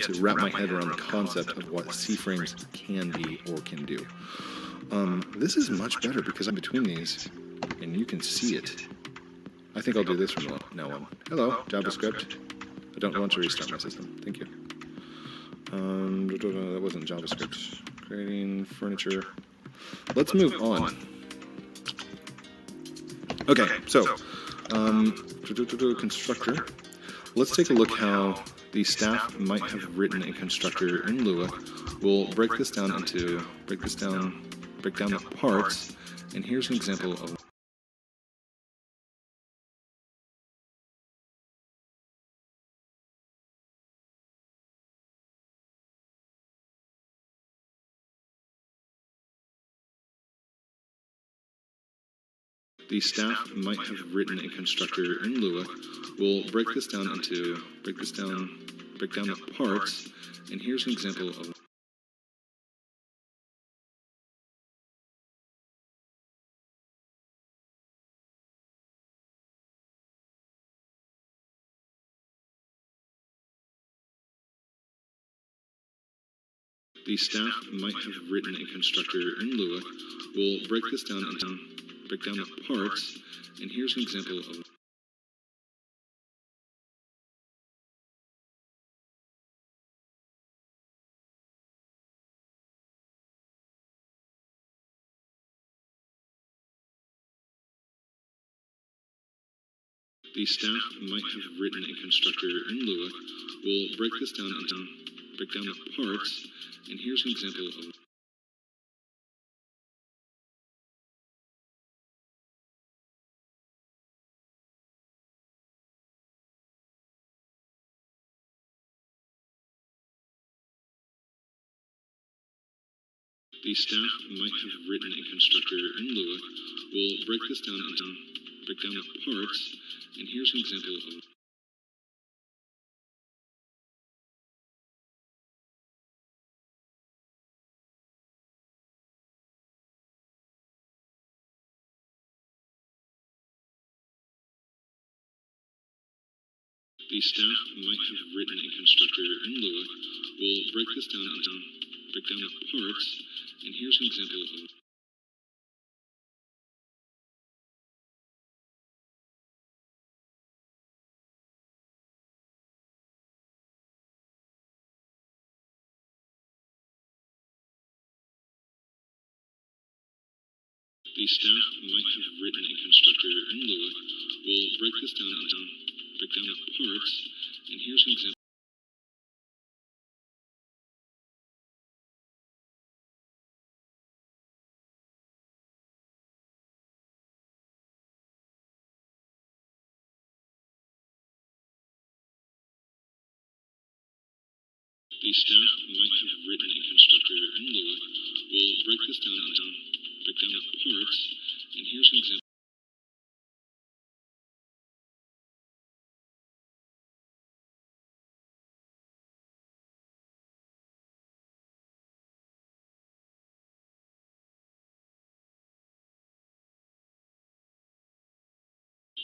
to wrap my head around the concept of what C-frames can be or can do. This is much better because I'm between these, and you can see it. I think I'll do this from now on. Hello, JavaScript. I don't want to restart my system. Thank you. That wasn't JavaScript. Creating furniture. Let's move on. Okay, so constructor. Let's take a look how the staff might have written a constructor in Lua. We'll break down the parts, and here's an example of the staff might have written a constructor in Lua. We'll break down the parts, and here's an example of the staff might have written a constructor in Lua. We'll break down the parts, and here's an example of the staff might have written a constructor in Lua. We'll break down the parts, and here's an example of the staff might have written a constructor in Lua. We'll break down the parts, and here's an example of the staff might have written a constructor in Lua. We'll break down the parts, and here's an example of the staff might have written a constructor in Lua. We'll break down the parts, and here's an example. The staff might have written a constructor in Lua. We'll break down the parts, and here's an example.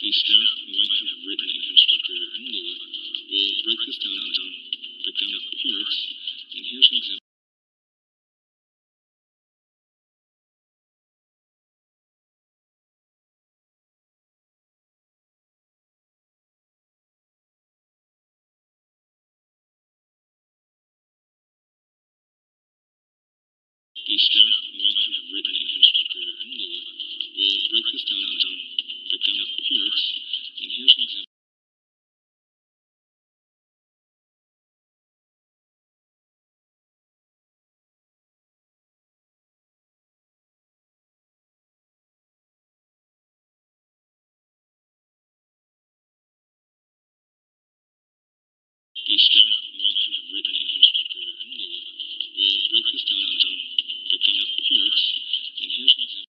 The staff might have written a constructor in Lua. We'll break down the parts, and here's an example. The staff might have written a constructor in Lua. We'll break down the parts, and here's an example. The staff might have written a constructor in Lua. We'll break down the parts, and here's an example.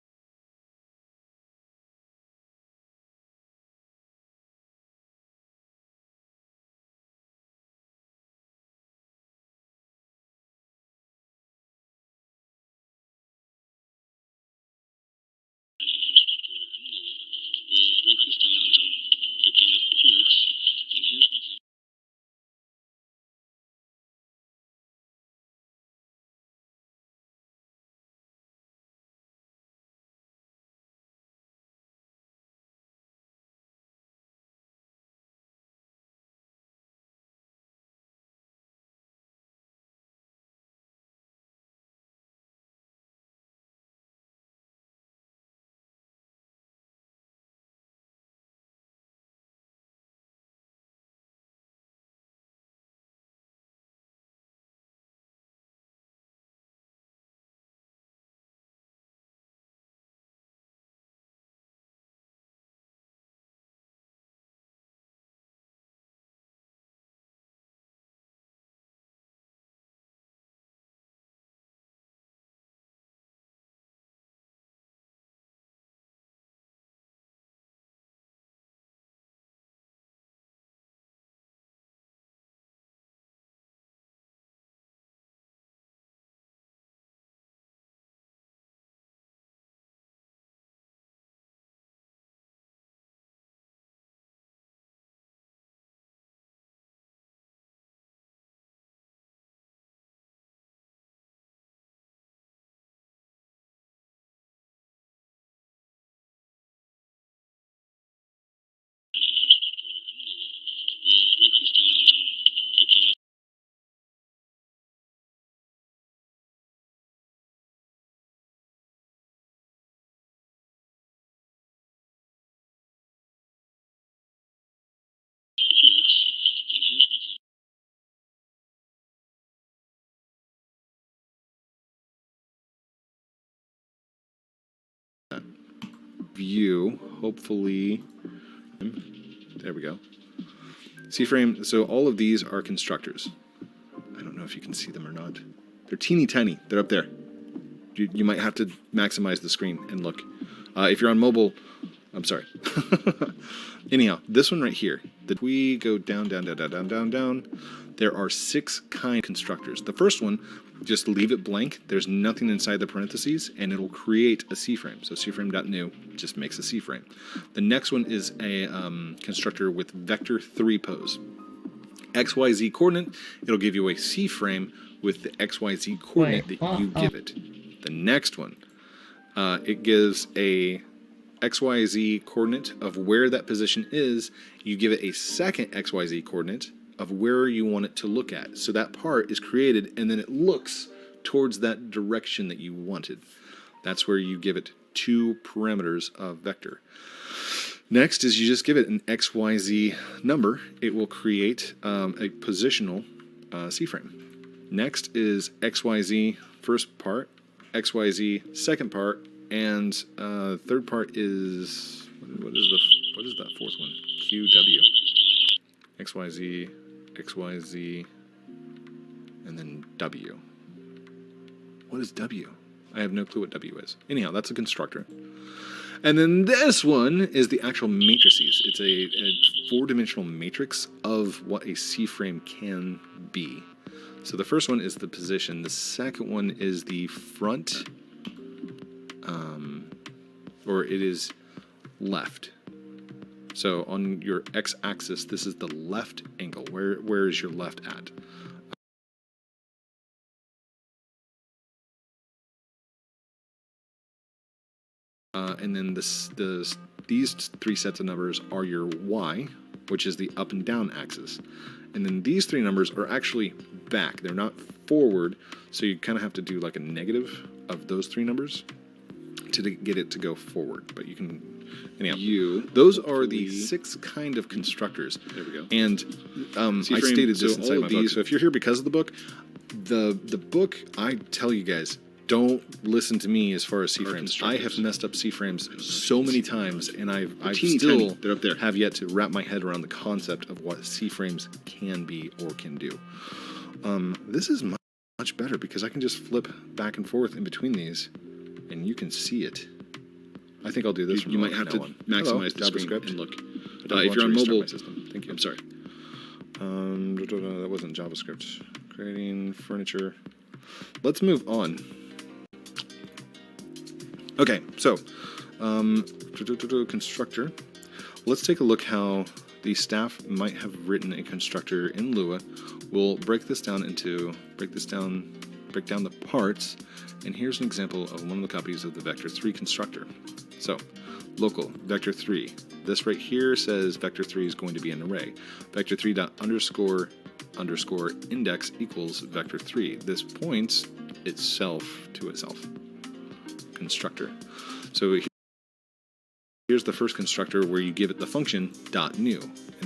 view, hopefully, there we go. C-frame, so all of these are constructors. I don't know if you can see them or not. They're teeny tiny, they're up there. You might have to maximize the screen and look. If you're on mobile, I'm sorry. Anyhow, this one right here, that we go down, there are 6 kind of constructors. The first one, just leave it blank. There's nothing inside the parentheses, and it'll create a C-frame. So C-frame.new just makes a C-frame. The next one is a constructor with vector3 pose. XYZ coordinate, it'll give you a C-frame with the XYZ coordinate that you give it. The next one, it gives a XYZ coordinate of where that position is. You give it a second XYZ coordinate of where you want it to look at. So that part is created, and then it looks towards that direction that you wanted. That's where you give it 2 parameters of vector. Next is you just give it an XYZ number. It will create a positional C-frame. Next is XYZ first part, XYZ second part, and third part is what is that fourth one? QW. XYZ, XYZ, and then W. What is W? I have no clue what W is. Anyhow, that's a constructor. And then this one is the actual matrices. It's a 4-dimensional matrix of what a C-frame can be. So the first one is the position. The second one is the front, or it is left. So on your x-axis, this is the left angle. Where is your left at? And then these 3 sets of numbers are your y, which is the up and down axis. And then these 3 numbers are actually back. They're not forward, so you kind of have to do like a negative of those 3 numbers to get it to go forward. But you can, anyhow, those are the 6 kind of constructors. There we go. And I stated this inside my book. So if you're here because of the book, the book, I tell you guys, don't listen to me as far as C-frames. I have messed up C-frames so many times, and I still have yet to wrap my head around the concept of what C-frames can be or can do. This is much better because I can just flip back and forth in between these, and you can see it. I think I'll do this. You might have to maximize the screen and look. If you're on mobile, thank you. I'm sorry. That wasn't JavaScript. Creating furniture. Let's move on. Okay, so constructor. Let's take a look how the staff might have written a constructor in Lua. We'll break down the parts, and here's an example of one of the copies of the vector3 constructor. So, local vector3. This right here says vector3 is going to be an array. Vector3 dot underscore index equals vector3. This points itself to itself. Constructor. So here's the first constructor where you give it the function .new.